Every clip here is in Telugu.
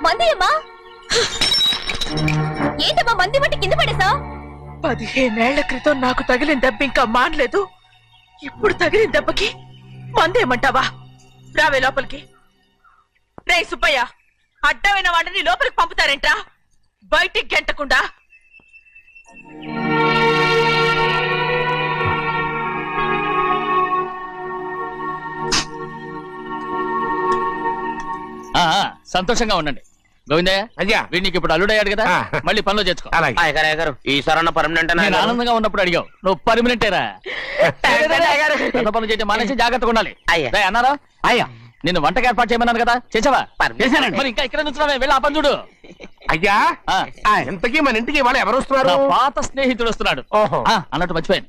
మంది ఏంటమ్మా మంది బట్టి కింద పడేసా? 15 ఏళ్ల క్రితం నాకు తగిలిన దెబ్బ ఇంకా మానలేదు. ఇప్పుడు తగిలిన దెబ్బకి మందేమంటావా? రావే లోపలికి. రే సుబ్బయ్య, అడ్డమైన వాడిని లోపలికి పంపుతారేంట్రా? బయటికి గెంటకుండా. సంతోషంగా ఉండండి గోవిందయ్య. అయ్యా వీడికి ఇప్పుడు అల్లుడయ్యాడు కదా, మళ్ళీ పనిలో చేర్చుకో. ఈసారి పర్మనెంట్ నేను ఆనందంగా ఉన్నప్పుడు అడిగావు, నువ్వు పర్మనెంటేరా? పెద్ద పనులు చేయడం మానేసి జాగ్రత్తగా ఉండాలి. అన్నారా? అయ్యా నిన్ను వంటకి ఏర్పాటు చేయమన్నాను కదా, చేసావా? మరి ఇంకా ఇక్కడ నుంచున్నావే, వెళ్ళి ఆ పని చూడు. అయ్యా ఇంతకీ మన ఇంటికి ఇవాళ ఎవరు వస్తున్నారు? పాత స్నేహితుడు వస్తున్నాడు. అన్నట్టు మర్చిపోయాను,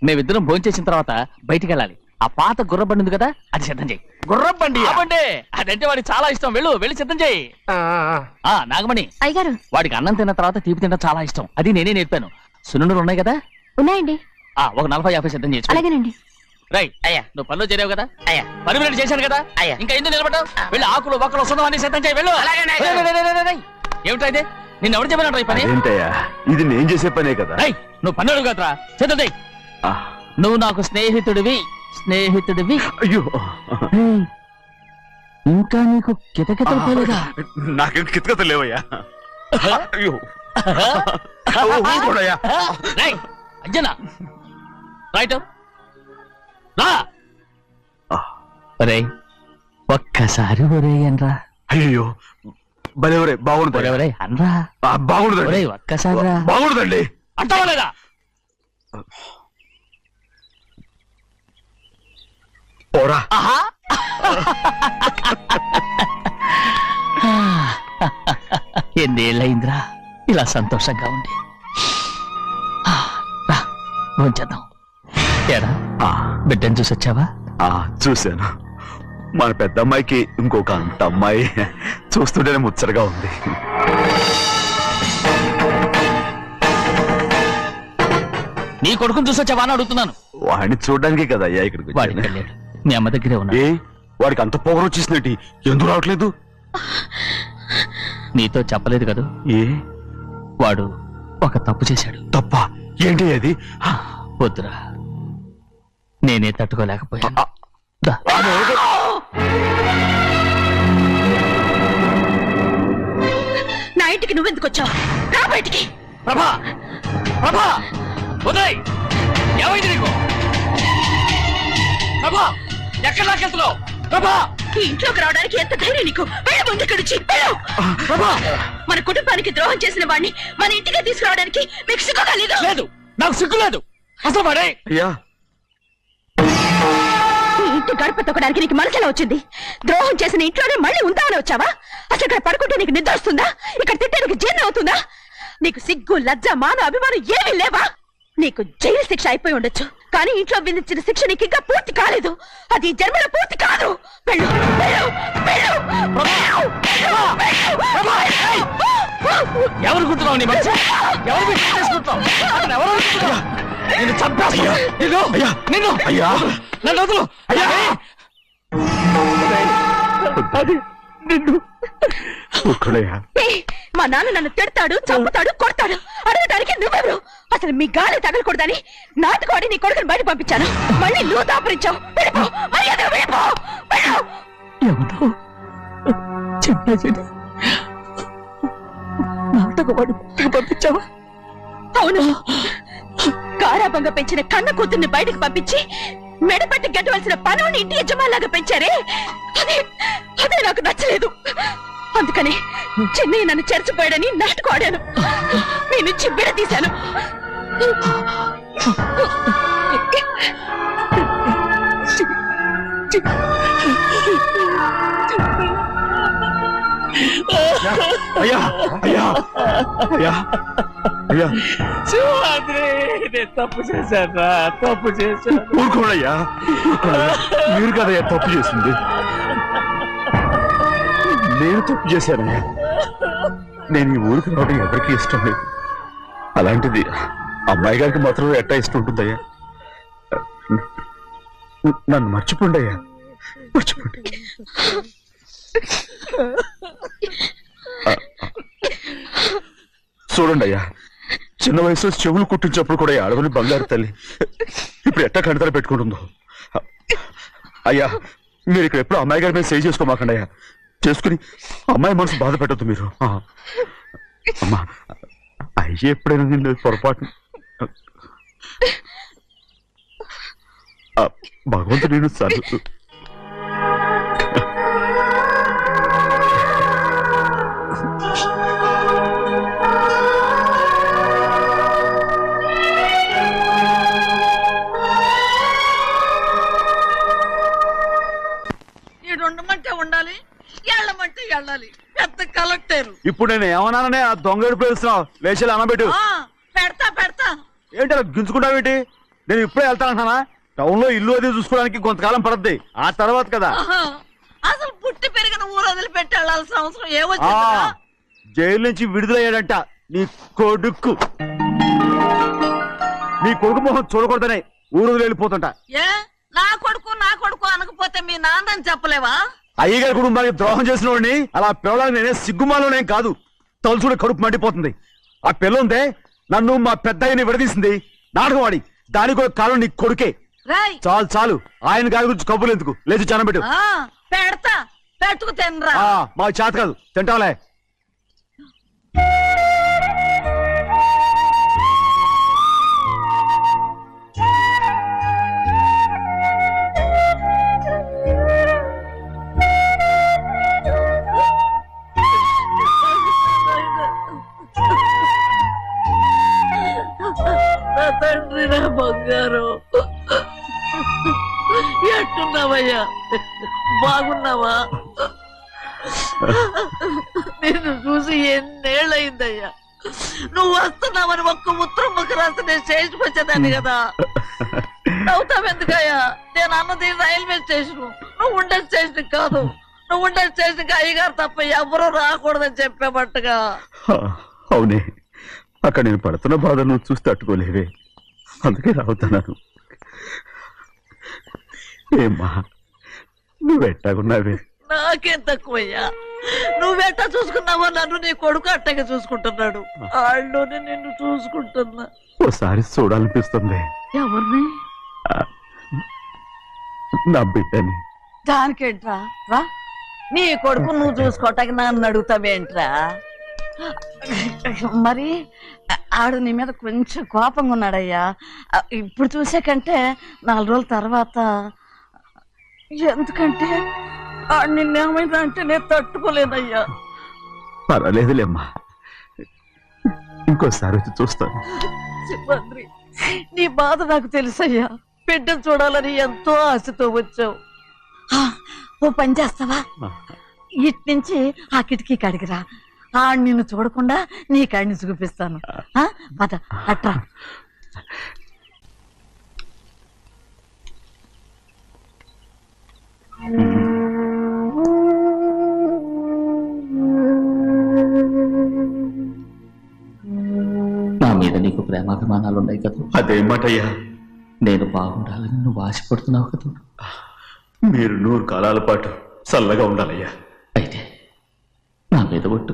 మేమిద్దరం భోంచేసిన తర్వాత బయటికి వెళ్ళాలి. ఆ పాత గుర్రబండి ఉంది కదా, అది సిద్ధం చేయి. గుర్రబండి? అదంటే వాడికి చాలా ఇష్టం. వెళ్ళి సిద్ధం చేయి. నాగమణి అయ్యగారు, వాడికి అన్నం తిన్న తర్వాత తీపి తినడం చాలా ఇష్టం. అది నేనే నేర్పాను. సున్నుండలు ఉన్నాయి కదా? ఉన్నాయండి. ఒక 40-50 సిద్ధం చేసి. అలాగేనండి. రైట్ అయ్యా, నువ్వు పనిలో చేరావు కదా, అయ్యా పర్మినెంట్ చేశాను కదా, అయ్యా ఇంకా ఎందుకు నిలబడ్డావు? వెళ్ళి ఆకులు బొక్కలు సున్నం అన్ని సిద్ధం చేయి. వెళ్ళు. ఏమిటా ఇది? నిన్ను ఎవరు చెప్పినట్టు ఈ పని? ఇది నేను చేసే పనే కదా. నువ్వు పని అడుగు కదరా, సిద్ధం చేయి. నువ్వు నాకు స్నేహితుడివి. అయ్యో ఇంకా నీకు కితకితలు పోలేదా? నాకేం కితకితలు లేవయ్యా. అయ్యో అజ్జనా రైట్ రా. ఒరే ఒక్కసారి ఒరే అనరా. అయ్యో భలే బాగుంటుంది. ఒరే అనరా. బాగుండదండి. ఒక్కసారి బాగుండదండి. అంటావా లేదా? పోరా. ఎన్నేళ్ళయిందిరా ఇలా సంతోషంగా ఉండి. భోంచేద్దాం. ఏరా బిడ్డను చూసి వచ్చావా? చూశాను. మన పెద్ద అమ్మాయికి ఇంకొక అంత అమ్మాయి చూస్తుంటేనే ముచ్చటగా ఉంది. నీ కొడుకుని చూసి వచ్చావా అని అడుగుతున్నాను. వాడిని చూడడానికి కదా అయ్యా ఇక్కడికి. వాడికి వెళ్ళాడు, మీ అమ్మ దగ్గరే ఉన్నా. వాడికి అంత పొగరు వచ్చేసినట్టు ఎందుకు రావట్లేదు? నీతో చెప్పలేదు కదా. వాడు ఒక తప్పు చేశాడు. తప్ప? ఏంటి అది? వద్దురా, నేనే తట్టుకోలేకపోయాను. నా ఇంటికి నువ్వెందుకు వచ్చావు? రా బయటికి. ప్రభా ప్రభా ఉదయ్, ఏమైంది నీకు? ప్రభా ఎక్కడ లాకెళ్తున్నావు? ప్రభా ఈ ఇంట్లోకి రావడానికి ఎంత ధైర్యం నీకు? వెళ్ళు ముందు ఇక్కడి నుంచి. మన కుటుంబానికి ద్రోహం చేసిన వాడిని మన ఇంటికి తీసుకురావడానికి మీకు సిగ్గుగా లేదు? లేదు, నాకు సిగ్గు లేదు అసలు. వాడే ఈ ఇంటి గడప తొక్కడానికి నీకు మనసులో వచ్చింది. ద్రోహం చేసిన ఇంట్లోనే మళ్ళీ ఉందామని వచ్చావా? అసలు ఇక్కడ పడుకుంటే నీకు నిద్ర వస్తుందా? ఇక్కడ తింటే నీకు జీర్ణం అవుతుందా? నీకు సిగ్గు, లజ్జ, మాన, అభిమానం ఏమీ లేవా? నీకు జైలు శిక్ష అయిపోయి ఉండొచ్చు, కానీ ఇంట్లో విధించిన శిక్ష నీకు ఇంకా పూర్తి కాలేదు. అది జన్మలో పూర్తి కాదు. వెళ్ళు, వెళ్ళు, వెళ్ళు, ఎవరు గుర్తున్నావు? నీ మంచి ఎవరు చేసుకుంటావు? నిన్ను చంపేస్తా. నిన్ను అయ్యా నన్ను వదులు. అయ్యా నిన్ను మా నాన్న నన్ను తిడతాడు, చంపుతాడు, కొడతాడు. అడగడానికి నువ్వెవరు? అసలు మీ గాలి తగలకూడదని నాటుకోడి నీ కొడుకుని బయట పంపించాను. మళ్ళీ నువ్వు దాపరించావు. ఎవరో చెప్పేది నాటకవాడు పంపించావా? అవును, గారాబంగా పెంచిన కన్న కూతుర్ని బయటకు పంపించి మెడపట్టి గట్టవలసిన పనుని ఇంటి యజమానిలాగా పెంచారే, అదే నాకు నచ్చలేదు. అందుకని చెన్నై నన్ను చెరచిపోయాడని నాటకం ఆడాను. మీ నుంచి విడదీశాను. అయ్యా అయ్యా అయ్యా అయ్యా తప్పు చేశాను, తప్పు చేశాను. ఊరుకోడయ్యా, మీరు కదయ్యా తప్పు చేసింది. నేను తప్పు చేశానయ్యా. నేను ఈ ఊరికి రావడం ఎవరికి ఇష్టం లేదు. అలాంటిది అమ్మాయి గారికి మాత్రం ఎట్టా ఇష్టం ఉంటుందయ్యా. నన్ను మర్చిపోండి అయ్యా, మర్చిపోండి. చూడండి అయ్యా, చిన్న వయసులో చెవులు కుట్టించినప్పుడు కూడా ఈ ఆడవని బంగారు తల్లి ఇప్పుడు ఎట్టా కంటతల పెట్టుకుంటుందో. అయ్యా, మీరు ఇక్కడ ఎప్పుడు అమ్మాయి గారి మీద సేవ్ చేసుకోమాకండి అయ్యా. చేసుకుని అమ్మాయి మనసు బాధ పెట్టద్దు మీరు. అమ్మా, అయ్యే ఎప్పుడైనా నిన్ను పొరపాటు భగవంతుడు నేను సర్ ఉండమంటే ఉండాలి, వెళ్ళమంటే వెళ్ళాలి. పెద్ద కలెక్టర్. ఇప్పుడు నేను ఏమన్నాననే ఆ దొంగ ఎడుపు వేస్తున్నావు. లేచి అనబెట్టు. పెడతా పెడతా. ఏంటి అలా గించుకుంటావేంటి? నేను ఇప్పుడే వెళ్తానంటానా? టౌన్ లో ఇల్లు అది చూసుకోవడానికి కొంతకాలం పడద్ది, ఆ తర్వాత కదా. అసలు పుట్టి పెరిగిన ఊరు వదిలిపెట్టి వెళ్ళాల్సిన అవసరం ఏమొచ్చింది? జైలు నుంచి విడుదలయ్యాడంట నీ కొడుకు. నీ కొడుకు మొహం చూడకూడదనే ఊరు వెళ్ళిపోతుంటా. ఏ నా కొడుకు అనకపోతే మీ నాన్నని చెప్పలేవా? అయ్యగారి కుటుంబానికి ద్రోహం చేసిన వాడిని అలా పిల్లలని నేనే సిగ్గుమాలోనేం కాదు, తలుచుకుని కడుపు మండిపోతుంది. ఆ పిల్లందే నన్ను మా పెద్దయ్యని విడదీసింది, నాటకం ఆడి. దానికి ఒక కాలం నీ కొడుకే. చాలు చాలు, ఆయన గారి గురించి కబుర్లు ఎందుకు? లేచి చనబెట్టు. పెడతా, పెట్టుకు తినరా. మా చేత కాదు, తింటావులే. తండ్రి, నా బంగారు, ఎట్టున్నావయ్యా? బాగున్నావా? నిన్ను చూసి ఎన్నేళ్ళయిందయ్యా. నువ్వు వస్తున్నావని ఒక్క ఉత్తరం ముక్క రాస్తే నేను స్టేషన్కి వచ్చేదాన్ని కదా. నవ్వుతావెందుకయ్యా? నేను అన్నది రైల్వే స్టేషన్, నువ్వు ఉండే స్టేషన్ కాదు. నువ్వు ఉండే స్టేషన్కి అయ్యగారు తప్ప ఎవరూ రాకూడదని చెప్పేమట్టుగా. అవునే, అక్కడ నేను పడుతున్న బాధ నువ్వు చూసి తట్టుకోలేవే, అందుకే రావుతున్నాను. ఏమ్మా, నువ్వెట్టాగున్నావే? నాకేం తక్కువయ్యా. నువ్వెట్టా చూసుకున్నావో నన్ను నీ కొడుకు అట్టగా చూసుకుంటున్నాడు. ఆళ్ళలోనే నిన్ను చూసుకుంటున్నా. ఓసారి చూడాలనిపిస్తుంది. ఎవరిని? నా బిడ్డని. దానికేంట్రా? రా, నీ కొడుకు నువ్వు చూసుకోవటానికి నన్ను అడుగుతావేంట్రా? మరి ఆడు నీ మీద కొంచెం కోపంగా ఉన్నాడయ్యా. ఇప్పుడు చూసే కంటే 4 రోజుల తర్వాత. ఎందుకంటే నిన్నేమైందా అంటే నేను తట్టుకోలేదయ్యా. పర్వాలేదులేమ్మా, ఇంకోసారి వచ్చి చూస్తాను. శివాద్రి, నీ బాధ నాకు తెలుసయ్యా. బిడ్డను చూడాలని ఎంతో ఆశతో వచ్చావు. ఓ పని చేస్తావా? ఇటు నుంచి ఆ కిటికీ కడిగిరా. నిన్ను చూడకుండా నీ కాడిని చూపిస్తాను. పద అట్రా. నా మీద నీకు ప్రేమాభిమానాలు ఉన్నాయి కదా. అదేమాటయ్యా? నేను బాగుండాలని నువ్వు ఆశపడుతున్నావు కదా. మీరు 100 కాలాల పాటు చల్లగా ఉండాలయ్యా. అయితే నా మీద ఒట్టు,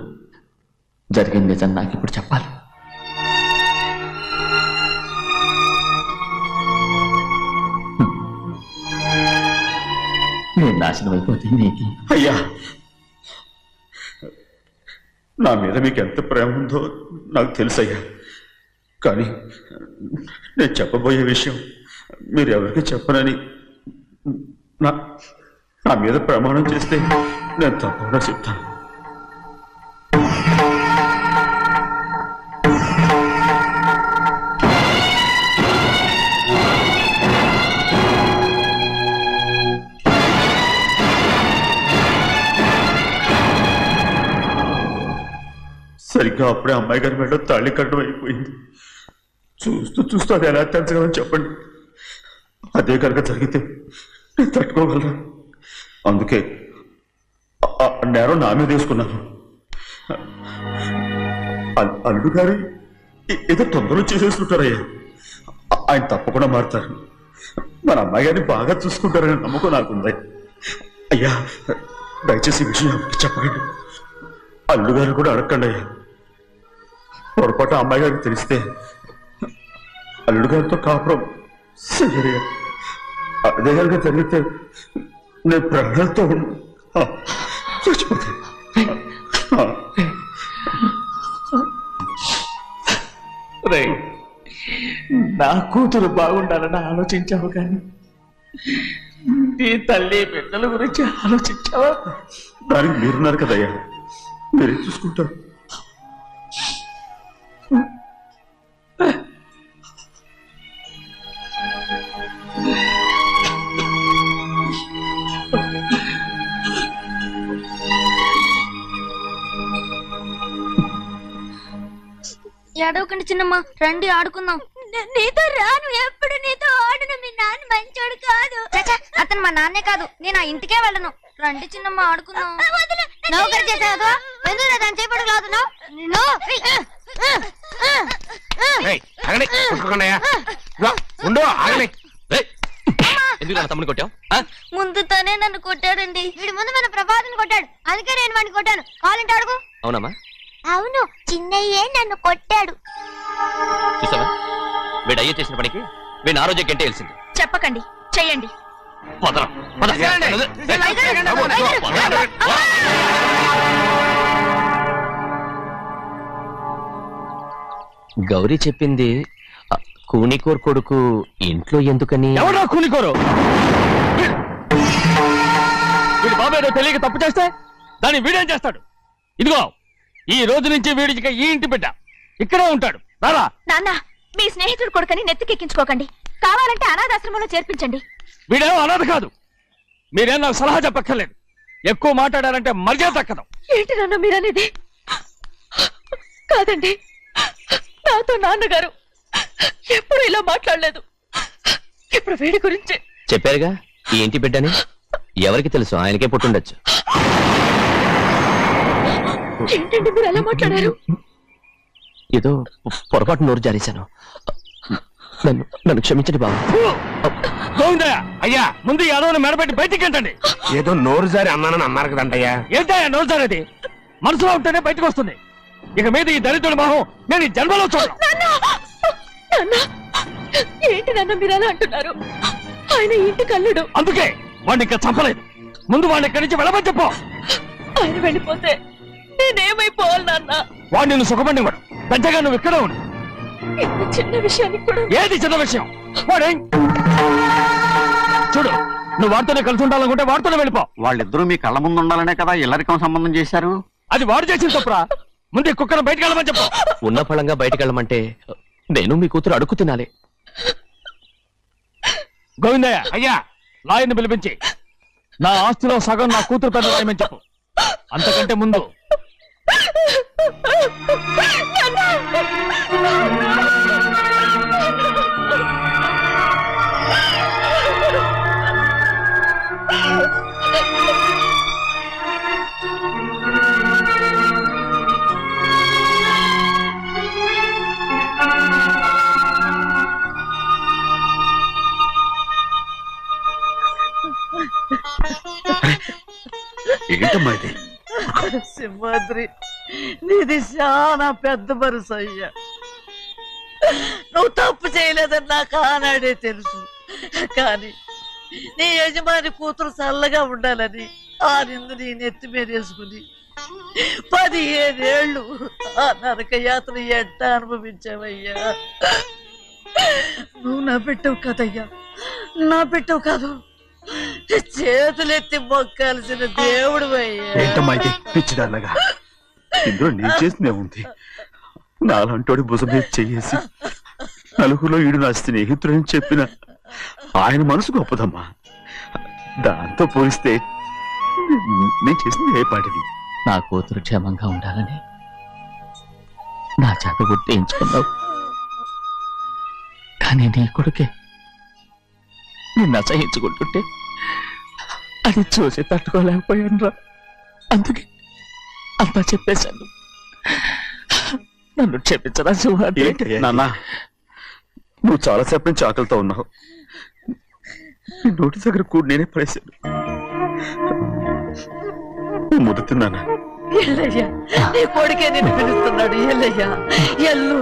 జరిగిన నిజం నాకు ఇప్పుడు చెప్పాలి. నేను నాశనం అయిపోతే నీకు. అయ్యా, నా మీద మీకు ఎంత ప్రేమ ఉందో నాకు తెలుసయ్యా. కానీ నేను చెప్పబోయే విషయం మీరు ఎవరికి చెప్పనని నా మీద ప్రమాణం చేస్తే నేను తప్పకుండా చెప్తాను. సరిగ్గా అప్పుడే అమ్మాయి గారి మెడలో తాళి కట్టడం అయిపోయింది. చూస్తూ చూస్తూ అది ఎలా తెంచగలని చెప్పండి. అదే కనుక జరిగితే నేను తట్టుకోగలరా? అందుకే నేరం నా మీద వేసుకున్నాను. అల్లుడు గారు ఏదో తొందరలో చేసేసుకుంటారయ్యా. ఆయన తప్పకుండా మారుతారు. మన అమ్మాయి గారిని బాగా చూసుకుంటారనే నమ్మకం నాకుంది. అయ్యా, దయచేసి ఈ విషయం చెప్పండి. అల్లుడు గారు కూడా అడగండి అయ్యా. పొరపాటు అమ్మాయి గారికి తెలిస్తే అల్లుడు గారితో కాపురం చెయ్యరు. అదే కనుక జరిగితే నేను ప్రాణాలతో చచ్చిపోతాను. రేయ్, నా కూతురు బాగుండాలని ఆలోచించావు కానీ నీ తల్లి బిడ్డల గురించి ఆలోచించావా? దానికి మీరున్నారు కదయ్యా, మీరే చూసుకుంటారు. ఏడవకండి చిన్నమ్మ, రండి ఆడుకుందాం. నీతో రాను, ఎప్పుడు నీతో ఆడను. మీ నాన్న మంచోడు కాదు. అతను మా నాన్నే కాదు, నేను ఆ ఇంటికే వెళ్ళను. రండి చిన్నమ్మ ఆడుకుందాం. నౌకరు చేసావు ఎందుకు దాని చేపడు కాదు. ఎందుకు తమ్ముడు కొట్టావు? ముందు తనే నన్ను కొట్టాడండి. వీడి ముందు మన ప్రభాతం కొట్టాడు, అందుకే నేను వాడిని కొట్టాను. కావాలంటే అడుగు. అవునమ్మా, అవును, చిన్నయ్యే నన్ను కొట్టాడు. చూసావా వీడు అయ్యే చేసిన పనికి వీడిని ఆ రోజే గంటే తెలిసింది. చెప్పకండి, చెయ్యండి. గౌరీ చెప్పింది కూనికోర్ కొడుకు ఇంట్లో ఎందుకని. ఎవరా కూనికోరు? వీడి బాబాయ్ తెలియక తప్పు చేస్తే దాన్ని వీడేం చేస్తాడు? ఇదిగో ఈ రోజు నుంచి వీడికి ఈ ఇంటి బిడ్డ ఇక్కడే ఉంటాడు. రారా. నాన్న, మీ స్నేహితుడు కొడుకని నెత్తికెక్కించుకోకండి. కావాలంటే అనాథాశ్రమంలో చేర్పించండి. వీడేమో అనాథ కాదు. మీరేం నాకు సలహా చెప్పక్కర్లేదు. ఎక్కువ మాట్లాడారంటే మర్యాద దక్కదు. ఏంటి నాన్న మీరనేది? కాదండి, నాతో నాన్నగారు ఎప్పుడు ఇలా మాట్లాడలేదు. ఇప్పుడు వీడి గురించి చెప్పారుగా ఈ ఇంటి బిడ్డని. ఎవరికి తెలుసు, ఆయనకే పుట్టుండొచ్చు. ఏంటండి మీరు ఎలా మాట్లాడారు? ఏదో పొరపాటు నోరు జారేశాను. నన్ను క్షమించండి బాబు. గోవిందయ్య, అయ్యా ముందు ఈ అడవుని మెడపెట్టి బయటికి ఏంటండి? ఏదో నోరు జారి అన్నానని అన్నారు కదంటయ్యా. ఏంటయ్యా నోరు జారేది? మనసులో ఉంటేనే బయటకు వస్తుంది. ఇక మీద ఈ దరిద్రుడి మొహం నేను ఈ జన్మలో చూడను. ఏంటి నాన్న మీరు అలా అంటున్నారు? ఆయన ఇంటి కల్లుడు. అందుకే వాడిని ఇంకా చంపలేదు. ముందు వాడిని ఇక్కడి నుంచి వెళ్ళమని చెప్పు. ఆయన వెళ్ళిపోతే నేనేమైపోవాలి నాన్న? వాడు నిన్ను సుఖపడివాడు. పెద్దగా నువ్వు ఇక్కడే ఉండు. ఇంత చిన్న విషయానికి కూడా ఏది చిన్న విషయం? వాడే చూడు, నువ్వు వాడితోనే కలిసి ఉండాలనుకుంటే వాడితోనే వెళ్ళిపో. వాళ్ళిద్దరూ మీ కళ్ళ ముందు ఉండాలనే కదా ఇల్లరికం సంబంధం చేశారు. అది వాడు చేసిన తప్పురా. ముందు ఈ కుక్కను బయటకు వెళ్ళమని చెప్పు. ఉన్న ఫలంగా బయటకు వెళ్ళమంటే నేను మీ కూతురు అడుగు తినాలి. గోవిందయ్య, అయ్యా లాయర్ని పిలిపించి నా ఆస్తిలో సగం నా కూతురు పెద్ద రాయమని చెప్పు. అంతకంటే ముందు ఏంటమ్మా ఇది? సింహాద్రి, నీది చాలా పెద్ద మనసు అయ్యా. నువ్వు తప్పు చేయలేదని నాకు ఆనాడే తెలుసు. కానీ నీ యజమాని కూతురు చల్లగా ఉండాలని ఆ నిందు నీ నెత్తి మీద వేసుకుని 15 ఏళ్ళు ఆ నరక యాత్ర ఎట్ట అనుభవించావయ్యా. నువ్వు నా పెట్టవు కదయ్యా, నా పెట్టవు కాదు, చేతులెత్తి మొక్కాల్సిన దేవుడు అయ్యా. ఏంటమ్మా ఇది పిచ్చిదాన్నగా? ఇందులో నేను చేసినే ఉంది. నాలంటోడి భుజం మీద చెయ్యేసి నలుగురిలో ఈడు నా స్నేహితుడని చెప్పిన ఆయన మనసు గొప్పదమ్మా. దాంతో పోలిస్తే నేను చేసింది ఏ పాటిది? నా కూతురు క్షేమంగా ఉండాలని నా చేత గుర్తించుకున్నావు. కానీ నీ కొడుకే నిన్ను అసహించుకుంటుంటే అది చూసి తట్టుకోలేకపోయాను రా. అందుకే అంతా చెప్పేశాను. నన్ను క్షమించరా సింహాద్రి. నాన్న, నువ్వు చాలాసేపు నుంచి ఆకలితో ఉన్నావు. నీ నోటి దగ్గర కూడా నేనే పడేశాను. నువ్వు ముద్దు తిన్నానా? ఎల్లయ్యా నీ కొడుకే నిన్ను పిలుస్తున్నాడు ఎల్లయ్యా ఎల్లు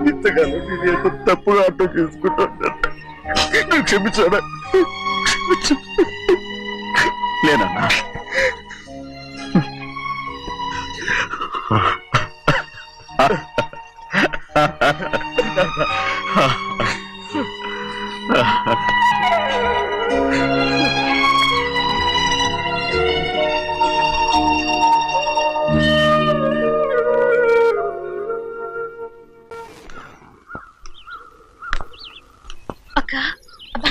ఇంతకాలం నేను ఎంత తప్పుగా అర్థం చేసుకుంటాను. నువ్వు క్షమించాడా? లేనన్నా.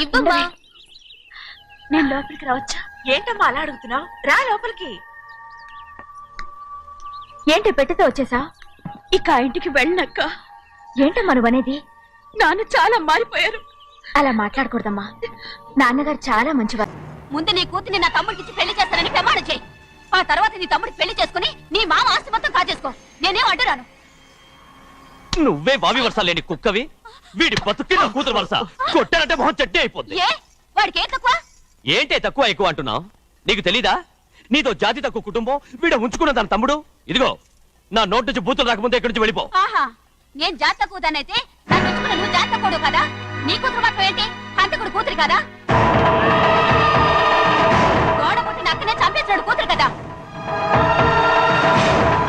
ఇవ్వమ్మా. నేను లోపలికి రావచ్చా? ఏంటమ్మా అలా అడుగుతున్నావు? రా లోపలికి. ఏంటి పెట్టితే వచ్చేసా? ఇక ఆ ఇంటికి వెళ్ళనక్క. ఏంటమ్మా నువ్వు అనేది? నాన్న చాలా మారిపోయారు. అలా మాట్లాడకూడదమ్మా. నాన్నగారు చాలా మంచివారు. ముందు నీ కూతుర్ని నా తమ్ముడికి పెళ్లి చేస్తానని ప్రమాణం చేయి. ఆ తర్వాత నీ తమ్ముడికి పెళ్లి చేసుకుని నీ మామ ఆస్తి మొత్తం కాజేసుకో. నేనేం అడ్డురాను. నువ్వే బావి వరుస లేని కుక్కవి. వీడి బతుక్కి నా కూతురు వరుస. కొట్టానంటే మొహం చట్నీ అయిపోద్ది. ఏ వాడికి ఏం తక్కువ? ఏంటే తక్కువ ఎక్కువ అంటున్నావు? నీకు తెలీదా? నీతో జాతి తక్కువ కుటుంబం వీడ ఉంచుకున్న దాని తమ్ముడు. ఇదిగో నా నోటి నుంచి బూతులు రాకముందే ఇక్కడి నుంచి వెళ్ళిపో. ఆహా, నేను జాత కూదానైతే నన్ను ఉంచుకున్న నువ్వు జాత కూడు కదా. నీ కూతురు మాత్రం ఏంటి? హంతకుడు కూతురు కదా. గోడ పుట్టిన అక్కనే చంపేసినాడు కూతురు కదా.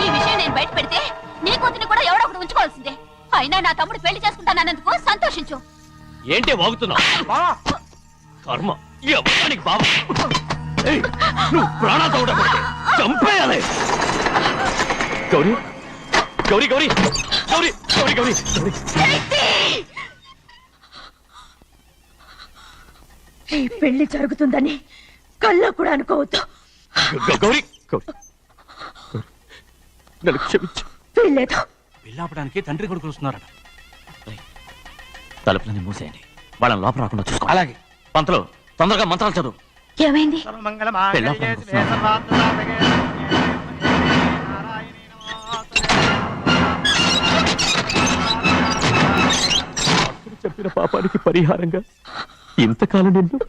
ఈ విషయం నేను బయట పెడితే నీ కూతురిని కూడా ఎవడో ఒకటి ఉంచుకోవాల్సిందే. అయినా నా తమ్ముడు పెళ్లి చేసుకుంటానన్నందుకు సంతోషించు. ఏంటే వాగుతున్నావు? కర్మ ఎవరికి బావ. ఏయ్, నువ్వు ప్రాణాలతో ఉండకూడదు. చంపేయాలి. గౌరీ గౌరీ గౌరీ గౌరీ గౌరీ గౌరీ ఈ పెళ్లి జరుగుతుందని కల్లో కూడా అనుకోవద్దు. గౌరీ గౌరీ నన్ను క్షమించు. వీల్లేదు. పెళ్ళాపడానికి తండ్రి కొడుకులు వస్తున్నారట. తలుపులని మూసేయండి. వాళ్ళని లోపల రాకుండా చూసుకో. అలాగే. పంతులు తొందరగా మంత్రాలు చదువు. ఏమైంది? పెళ్ళాపడానికి వస్తున్నారు. చెప్పిన పాపానికి పరిహారంగా ఇంతకాలం నిన్ను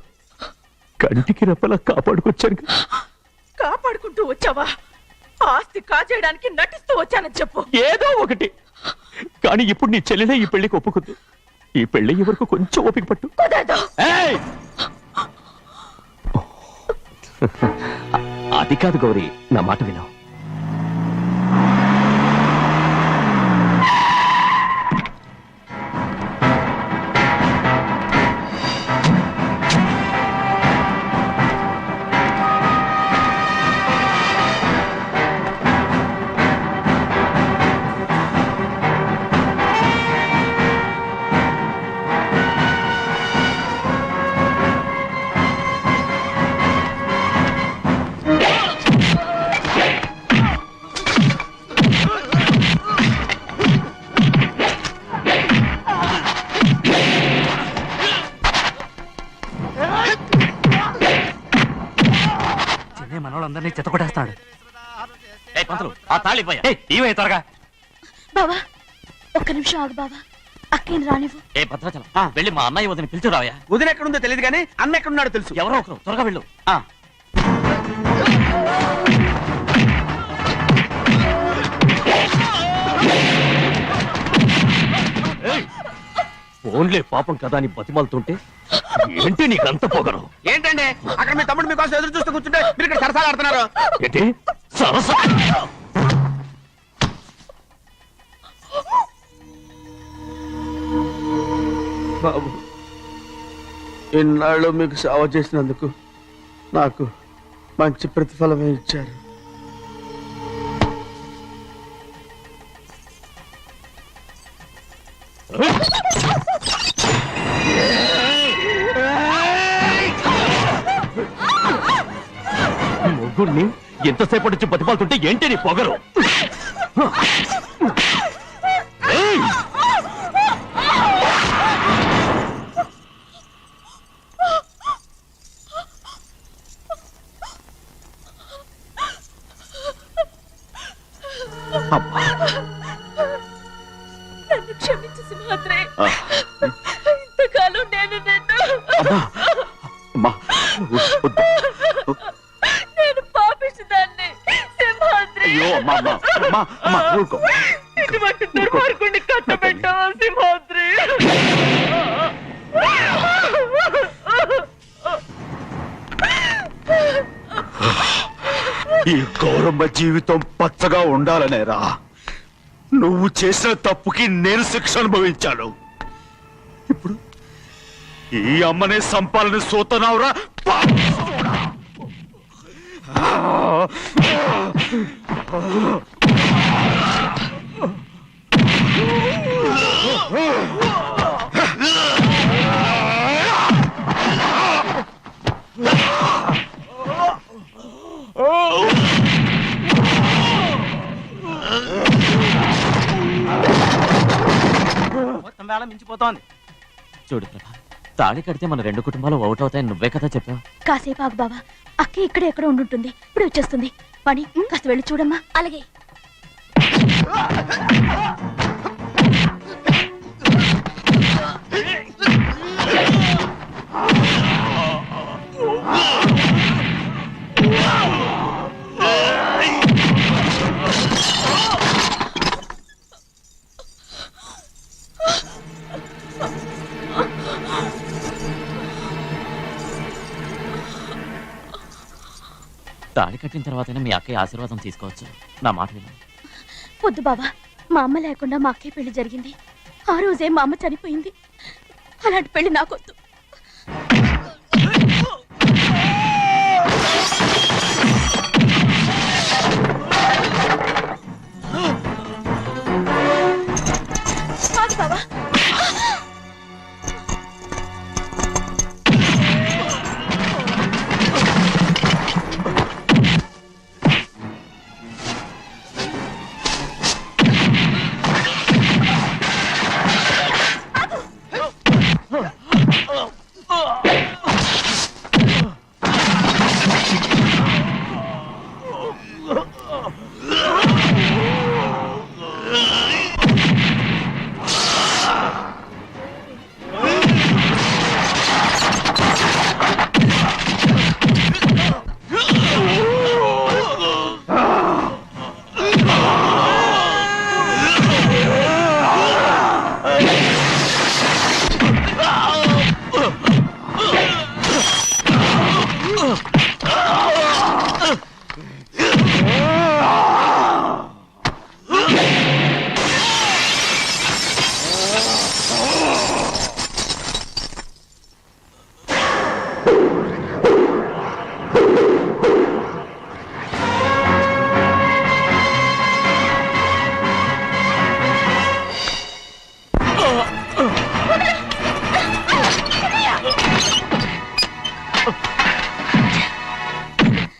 కంటికి రెప్పలా కాపాడుకొచ్చాను. కాపాడుకుంటూ వచ్చావా? ఆస్తి కాజేయడానికి నటిస్తూ వచ్చానని చెప్పు. ఏదో ఒకటి. కానీ ఇప్పుడు నీ చెల్లెలే ఈ పెళ్లికి ఒప్పుకుంది. ఈ పెళ్లి వరకు కొంచెం ఓపిక పట్టు. ఏయ్! అది కాదు గౌరీ, నా మాట విను. మనోళ్ళందరినీ చెత్తకొట్టేస్తాడు. ఆ తాళి ఇవే త్వరగా. బావా ఒక్క నిమిషం ఆగు బావా. అక్కేం రానివ్వు. ఏ భద్రాచలం వెళ్ళి మా అన్నయ్య వదిన పిలిచిరావయ్యా. వదిన ఎక్కడుందో తెలియదు కానీ అన్న ఎక్కడున్నాడో తెలుసు. ఎవరో ఒకరు త్వరగా వెళ్ళు. ఫోన్లే పాపం కదా అని బతిమాలుతుంటే ఏంటి నీకంత పొగరు? ఏంటండి అక్కడ మీ తమ్ముడు మీకోసం ఎదురు చూస్తూ కూర్చుంటే మీరు ఇక్కడ సరసాలు ఆడుతున్నారు. ఏంటి సరస? బాబు, ఇన్నాళ్ళు మీకు సేవ చేసినందుకు నాకు మంచి ప్రతిఫలమే ఇచ్చారు. మొగుణ్ణి ఎంతసేపటి నుంచి బతిపాలుతుంటే ఏంటి నీ పొగరు? ఏయ్! నన్ను క్షమించు సింహాద్రి. ఇంతకాలం నేను నేను పాపిస్తుందాన్ని సింహాద్రి. ఇటువంటి దుర్మార్గుడిని కట్టబెట్టావా సింహాద్రి? ఈ గౌరమ్మ జీవితం పచ్చగా ఉండాలనేరా నువ్వు చేసిన తప్పుకి నేను శిక్ష అనుభవించాను. ఇప్పుడు ఈ అమ్మనే సంపాలని సోతనావురా పాపిస్తోడా. మొత్తం వేళ మించిపోతోంది. చూడు ప్రభా, తాళి కడితే మన రెండు కుటుంబాలు ఒకటవుతాయని నువ్వే కదా చెప్పావు. కాసేపు ఆగు బావా, అక్క ఇక్కడే ఎక్కడ ఉండుంటుంది, ఇప్పుడు వచ్చేస్తుంది. పని కాస్త వెళ్ళి చూడమ్మా. అలాగే. తాళి కట్టిన తర్వాతనే మీ అక్కయ్య ఆశీర్వాదం తీసుకోవచ్చు. నా మాట విను. వద్దు బావా, మా అమ్మ లేకుండా మా అక్కయ్య పెళ్లి జరిగింది. ఆ రోజే మా అమ్మ చనిపోయింది. అలాంటి పెళ్లి నాకొద్దు. ఆగు బావా.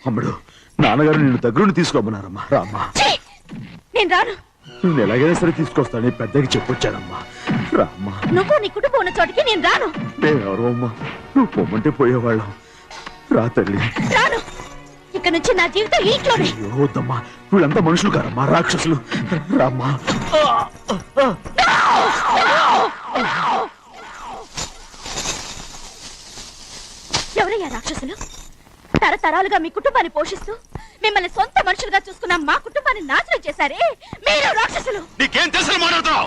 అమ్ముడు, నాన్నగారు నిన్ను దగ్గరుండి తీసుకోమన్నారమ్మా. రామ్మా. నేను రాను. నేను ఎలాగైనా సరే తీసుకొస్తానని పెద్దకి చెప్పొచ్చానమ్మా. రామ్మా. నువ్వు నీ కుటుంబం ఉన్న చోటికి నేను రాను. నేనెవరు అమ్మా? నువ్వు పొమ్మంటే పోయేవాళ్ళం. రా తల్లి. రాను. ఇక నుంచి నా జీవితం ఈ ఇంట్లోనే. అయ్యో వద్దమ్మా, వీళ్ళంతా మనుషులు కారమ్మా, రాక్షసులు. రామ్మా. ఎవరయ్యా రాక్షసులు? తరతరాలుగా మీ కుటుంబాన్ని పోషిస్తూ మిమ్మల్ని సొంత మనుషులుగా చూసుకున్న మా కుటుంబాన్ని నాశనం చేశారే మీరు రాక్షసులు. నీకేం తెలుసు మాట్లాడుతున్నావు?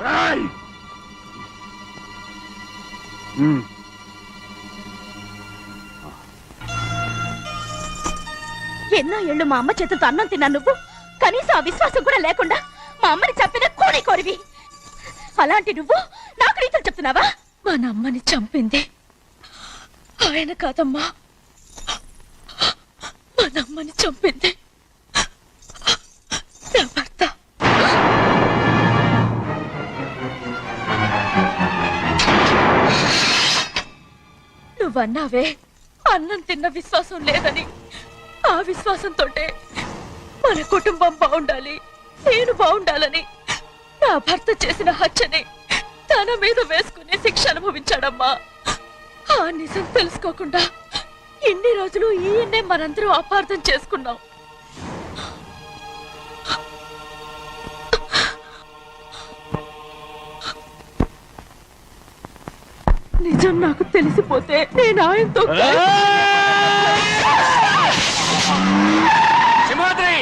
ఎన్నో ఏళ్ళు మా అమ్మ చేతులతో అన్నం తిన్నా నువ్వు కనీసం ఆ విశ్వాసం కూడా లేకుండా మా అమ్మని చంపిన కోడి కోరివి. అలాంటి నువ్వు నాకు రీతులు చెప్తున్నావా? మా అమ్మని చంపింది ఆయన కాదమ్మా, మా అమ్మని చంపింది నా భర్త. నువ్వన్నావే అన్నం తిన్న విశ్వాసం లేదని, ఆ విశ్వాసంతో మన కుటుంబం బాగుండాలి, నేను బాగుండాలని నా భర్త చేసిన హత్యని తన మీద వేసుకునే శిక్ష అనుభవించాడమ్మా. ఆ నిజం తెలుసుకోకుండా ఇన్ని రోజులు ఈయన్నే మనందరూ అపార్థం చేసుకున్నాం. నిజం నాకు తెలిసిపోతే నేను ఆయనతో సింహాద్రి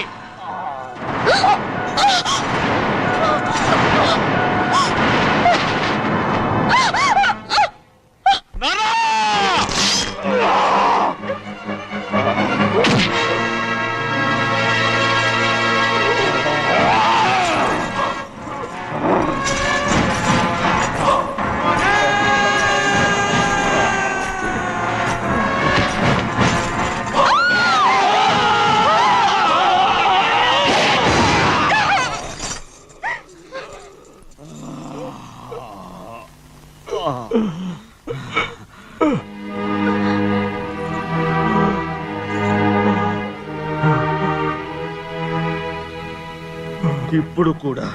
ఇప్పుడు కూడా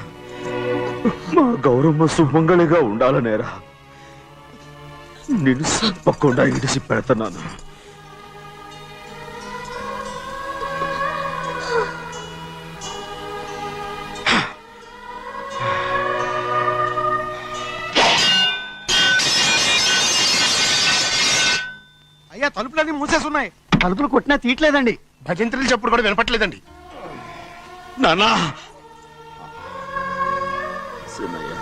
మా గౌరమ్మ సుమంగళిగా ఉండాలనేరా నేను తప్పకుండా ఇడిసి పెడుతున్నాను. అయ్యా తలుపులన్నీ మూసేసున్నాయి. తలుపులు కొట్టినా తీయట్లేదండి. భజంత్రులు చెప్పుడు కూడా వినపట్లేదండి. నాన్నా సినయ్య,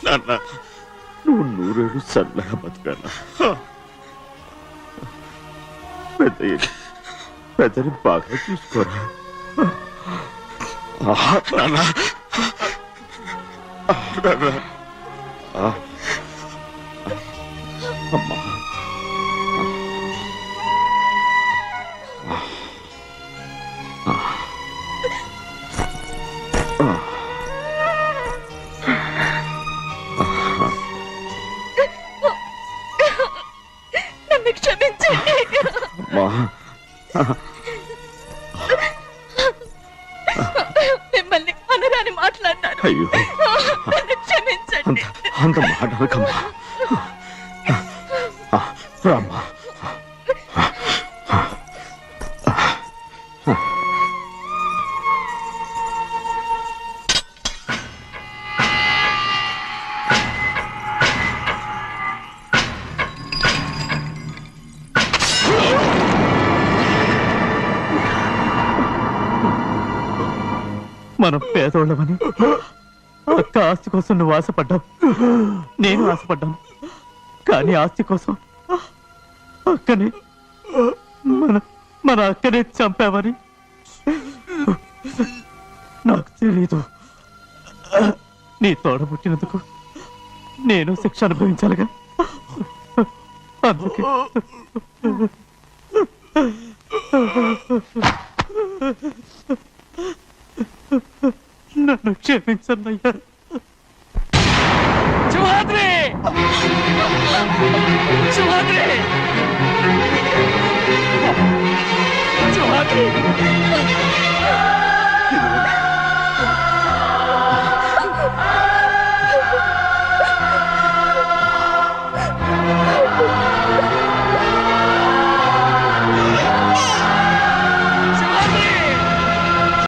నాన్న నువ్వు నూరేళ్ళు చల్లగా బతకాలా. పెద్దని బాగా చూసుకోరా. నాన్న అమ్మా నన్ను క్షమించండి. మిమ్మల్ని అనరాని మాట్లాడినాను. అయ్యో నన్ను క్షమించండి. అంత మాటలకమ్మా. రామ్మా. మనం పేదోళ్ళమని అక్క ఆస్తి కోసం నువ్వు ఆశపడ్డావు, నేను ఆశపడ్డాను. కానీ ఆస్తి కోసం అక్కని మన అక్కనే చంపావని నాకు తెలీదు. నీ తోడబుట్టినందుకు నేను శిక్ష అనుభవించాలిగా. అందుకే నన్ను క్షమించన్నయ్యా. సింహాద్రి సింహాద్రి సింహాద్రి